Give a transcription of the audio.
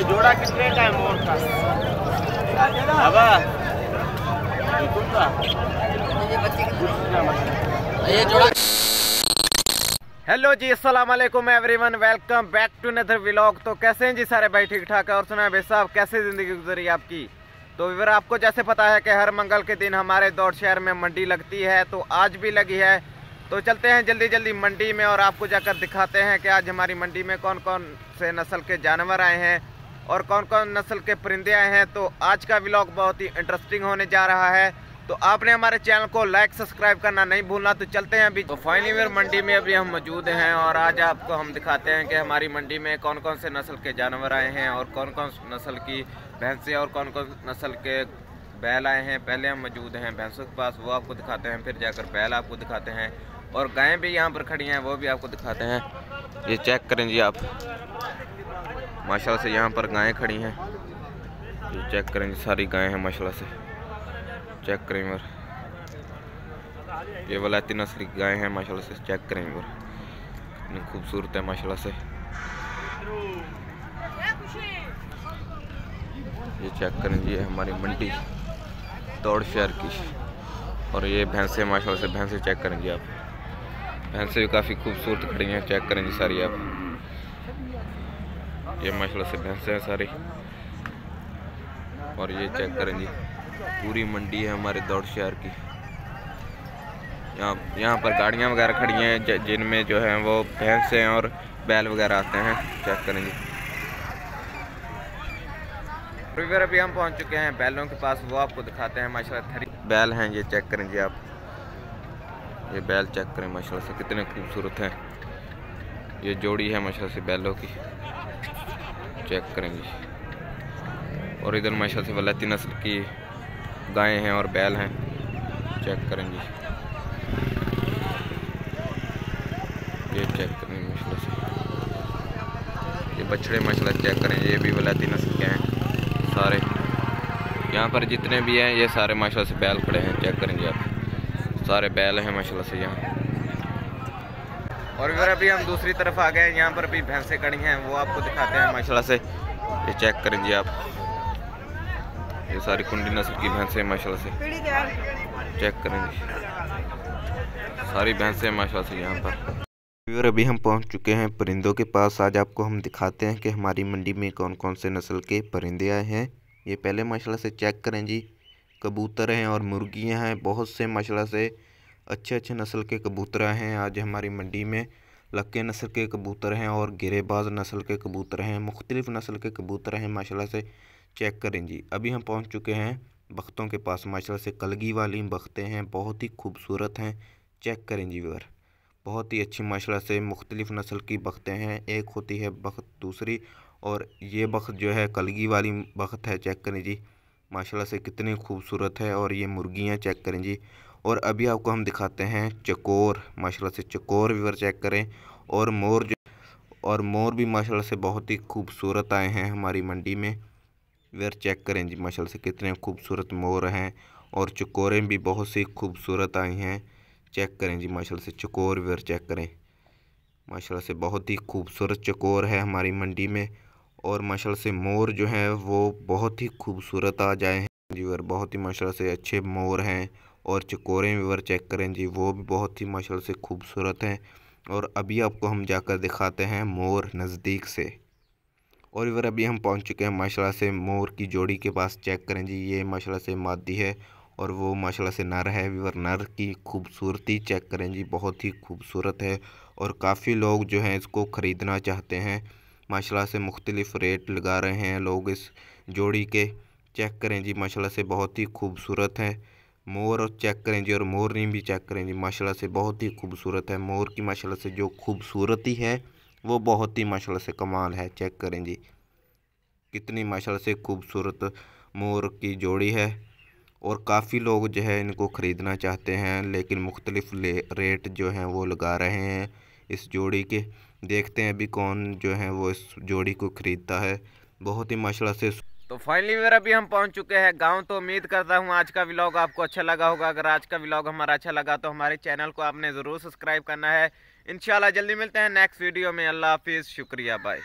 जोड़ा कितने का है मोर का? अब ये जोड़ा। हेलो जी, अस्सलाम वालेकुम everyone, welcome back to another vlog. तो कैसे हैं जी सारे भाई? ठीक ठाक है। और सुना है भाई साहब, कैसे ज़िंदगी गुजरी आपकी? तो विवर आपको जैसे पता है कि हर मंगल के दिन हमारे दौड़ शहर में मंडी लगती है, तो आज भी लगी है। तो चलते हैं जल्दी जल्दी मंडी में और आपको जाकर दिखाते हैं कि आज हमारी मंडी में कौन कौन से नस्ल के जानवर आए हैं और कौन कौन नस्ल के परिंदे आए हैं। तो आज का व्लॉग बहुत ही इंटरेस्टिंग होने जा रहा है, तो आपने हमारे चैनल को लाइक सब्सक्राइब करना नहीं भूलना। तो चलते हैं अभी। तो फाइनली मंडी में अभी हम मौजूद हैं और आज आपको हम दिखाते हैं कि हमारी मंडी में कौन कौन से नस्ल के जानवर आए हैं और कौन कौन नस्ल की भैंसें और कौन कौन नस्ल के बैल आए हैं। पहले हम मौजूद हैं भैंसों के पास, वो आपको दिखाते हैं, फिर जाकर बैल आपको दिखाते हैं और गायें भी यहाँ पर खड़ी हैं, वो भी आपको दिखाते हैं। ये चेक करें जी आप, माशाल्लाह से यहाँ पर गायें खड़ी हैं। ये चेक करें जी, सारी गायें हैं माशाल्लाह से। चेक करें और ये वलायती नस्ल की गायें हैं माशाल्लाह से। चेक करें और इतनी खूबसूरत है माशाल्लाह से। ये चेक करें जी, हमारी मंडी दौड़ शहर की। और ये भैंसें माशाल्लाह से, भैंसें चेक करें जी आप, भैंसें भी काफ़ी खूबसूरत खड़ी हैं। चेक करें जी सारी आप, ये माशाल्लाह से भैंसें हैं सारी। और ये चेक करें जी, पूरी मंडी है हमारे दौड़ शहर की। यहाँ पर गाड़ियाँ वगैरह खड़ी हैं जिनमें जो है वो भैंसें और बैल वगैरह आते हैं। चेक करें जी। फिर अभी हम पहुँच चुके हैं बैलों के पास, वो आपको दिखाते हैं माशाल्लाह। थरी बैल हैं ये, चेक करें जी आप, ये बैल चेक करें माशाल्लाह से कितने खूबसूरत हैं। ये जोड़ी है माशाल्लाह से बैलों की। चेक करें जी। और इधर माशाल्लाह से वलायती नस्ल की गायें हैं और बैल हैं। चेक करें जी, ये चेक करें माशाल्लाह से। ये बछड़े माशाल्लाह चेक करें, ये भी वलायती नस्ल के हैं सारे। यहाँ पर जितने भी हैं ये सारे माशाल्लाह से बैल खड़े हैं। चेक करें जी आप, सारे बैल हैं माशाल्लाह से यहाँ। और इधर अभी हम दूसरी तरफ आ गए, यहाँ पर भी भैंसें खड़ी हैं, वो आपको दिखाते हैं माशाल्लाह से। ये चेक करें जी आप, ये सारी कुंडी नस्ल की भैंसें माशाल्लाह से। चेक करें जी, सारी भैंसें माशाल्लाह से यहाँ पर। और अभी हम पहुँच चुके हैं परिंदों के पास। आज आपको हम दिखाते हैं कि हमारी मंडी में कौन कौन से नस्ल के परिंदे आए हैं। ये पहले माशाल्लाह से चेक करें जी, कबूतर हैं और मुर्गियाँ हैं, बहुत से माशाल्लाह से अच्छे अच्छे नस्ल के कबूतर हैं आज हमारी मंडी में। लक्के नस्ल के कबूतर हैं और गिरेबाज नस्ल के कबूतर हैं, मुख्तलिफ़ नस्ल के कबूतर हैं माशाल्लाह से। चेक करें जी। अभी हम पहुंच चुके हैं बख्तों के पास, माशाल्लाह से कलगी वाली बख्तें हैं, बहुत ही खूबसूरत हैं। चेक करें जी व्यूअर, बहुत ही अच्छी माशाल्लाह से मुख्तलिफ़ नस्ल की बख्तें हैं। एक होती है बख्त दूसरी, और ये बख्त जो है कलगी वाली बख्त है। चेक करें जी, माशाल्लाह से कितनी खूबसूरत है। और ये मुर्गियाँ चेक करें जी। और अभी आपको हम दिखाते हैं चकोर, माशाल्लाह से चकोर व्यूअर चेक करें। और मोर मोर भी माशाल्लाह से बहुत ही खूबसूरत आए हैं हमारी मंडी में व्यूअर। चेक करें जी, माशाल्लाह से कितने खूबसूरत मोर हैं। और चकोरें भी बहुत सी खूबसूरत आई हैं। चेक करें जी, माशाल्लाह से चकोर व्यूअर चेक करें, माशाल्लाह से बहुत ही खूबसूरत चकोर है हमारी मंडी में। और माशाल्लाह से मोर जो हैं वो बहुत ही खूबसूरत आ जाए हैं जी व्यूअर, बहुत ही माशाल्लाह से अच्छे मोर हैं। और चकोरें व्यूअर चेक करें जी, वो भी बहुत ही माशाल्लाह से खूबसूरत हैं। और अभी आपको हम जाकर दिखाते हैं मोर नज़दीक से। और इधर अभी हम पहुंच चुके हैं माशाल्लाह से मोर की जोड़ी के पास। चेक करें जी, ये माशाल्लाह से मादी है और वो माशाल्लाह से नर है। इधर नर की खूबसूरती चेक करें जी, बहुत ही खूबसूरत है। और काफ़ी लोग जो हैं इसको ख़रीदना चाहते हैं माशाल्लाह से, मुख्तलिफ़ रेट लगा रहे हैं लोग इस जोड़ी के। चेक करें जी, माशाल्लाह से बहुत ही खूबसूरत है मोर। और चेक करें जी, और मोरनी भी चेक करें जी, माशाल्लाह से बहुत ही खूबसूरत है। मोर की माशाल्लाह से जो खूबसूरती है वो बहुत ही माशाल्लाह से कमाल है। चेक करें जी, कितनी माशाल्लाह से खूबसूरत मोर की जोड़ी है। और काफ़ी लोग जो है इनको ख़रीदना चाहते हैं, लेकिन मुख्तलिफ़ रेट जो हैं वो लगा रहे हैं इस जोड़ी के। देखते हैं अभी कौन जो है वो इस जोड़ी को ख़रीदता है। बहुत ही माशाल्लाह से। तो फाइनली मेरा अभी हम पहुंच चुके हैं गांव। तो उम्मीद करता हूं आज का व्लॉग आपको अच्छा लगा होगा। अगर आज का व्लॉग हमारा अच्छा लगा तो हमारे चैनल को आपने ज़रूर सब्सक्राइब करना है। इंशाल्लाह जल्दी मिलते हैं नेक्स्ट वीडियो में। अल्लाह हाफिज़, शुक्रिया, बाय।